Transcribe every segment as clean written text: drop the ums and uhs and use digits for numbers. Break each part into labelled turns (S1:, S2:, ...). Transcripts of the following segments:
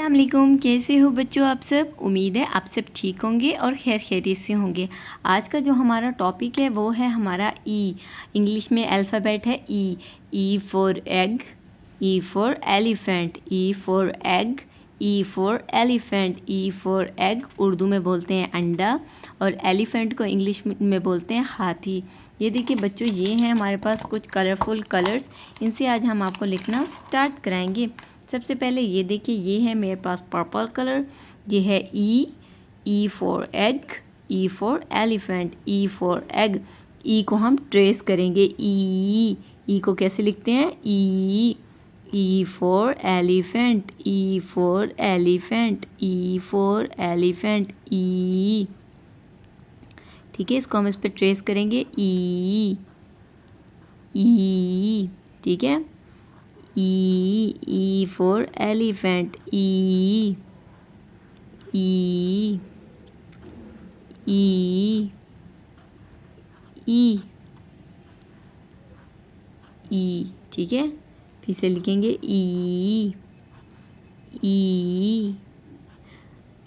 S1: अस्सलामुअलैकुम, कैसे हो बच्चों आप सब। उम्मीद है आप सब ठीक होंगे और खैर खैरियत से होंगे। आज का जो हमारा टॉपिक है वो है हमारा ई। इंग्लिश में अल्फ़ाबेट है E. E for egg, E for elephant, E for egg, E for elephant, E for egg Urdu में बोलते हैं अंडा और एलिफेंट को इंग्लिश में बोलते हैं हाथी। ये देखिए बच्चों, ये हैं हमारे पास कुछ कलरफुल कलर्स। इनसे आज हम आपको लिखना स्टार्ट कराएंगे। सबसे पहले ये देखिए, ये है मेरे पास पर्पल कलर। ये है E for egg, E for elephant, E for egg. E को हम ट्रेस करेंगे। ई को कैसे लिखते हैं? E for elephant, E for elephant, E for elephant, E. ठीक है, इसको हम इस पर ट्रेस करेंगे। ई, ठीक है। E for elephant, E, E, E, E, E, ठीक है। फिर से लिखेंगे E, E,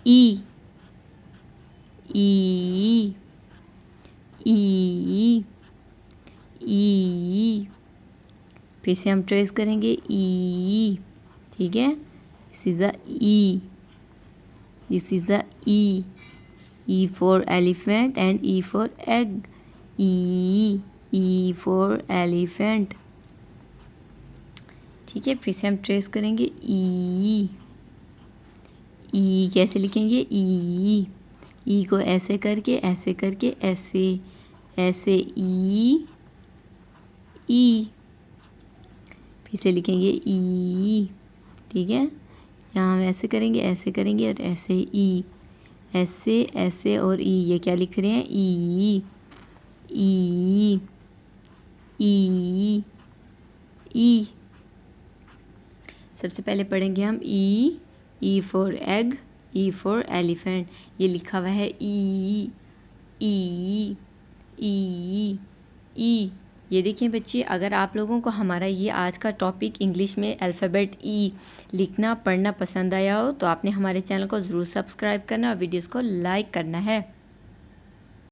S1: E, E, E, E। फिर से हम ट्रेस करेंगे ई, ठीक है। This is a E, this is a E for elephant and E for egg. E for elephant, ठीक है। फिर से हम ट्रेस करेंगे ई कैसे लिखेंगे? ई को ऐसे करके, ऐसे करके, ऐसे ऐसे ई। फिर से लिखेंगे ई, ठीक है। यहाँ हम ऐसे करेंगे, ऐसे करेंगे और ऐसे ई, ऐसे ऐसे और ई। ये क्या लिख रहे हैं? ई, ई, ई, ई। सबसे पहले पढ़ेंगे हम ई for egg, E for elephant. ये लिखा हुआ है ई, ई, ई, ई। ये देखिए बच्चे, अगर आप लोगों को हमारा ये आज का टॉपिक इंग्लिश में अल्फ़ाबेट ई लिखना पढ़ना पसंद आया हो तो आपने हमारे चैनल को ज़रूर सब्सक्राइब करना और वीडियोस को लाइक करना है।